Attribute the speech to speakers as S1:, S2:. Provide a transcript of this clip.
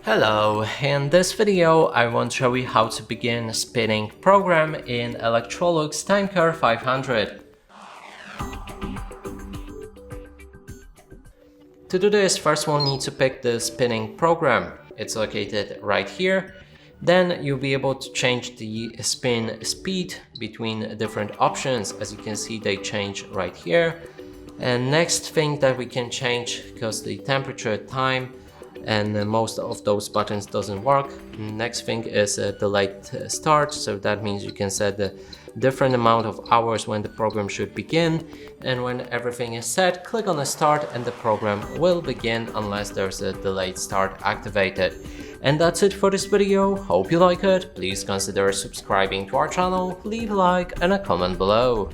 S1: Hello, in this video I want to show you how to begin a spinning program in Electrolux TimeCare 500. To do this, first we'll need to pick the spinning program. It's located right here. Then you'll be able to change the spin speed between different options. As you can see, they change right here. And next thing that we can change, because the temperature, time, and most of those buttons doesn't work. Next thing is a delayed start, so that means you can set the different amount of hours when the program should begin, and when everything is set, click on the start and the program will begin unless there's a delayed start activated. And that's it for this video. Hope you like it. Please consider subscribing to our channel, leave a like and a comment below.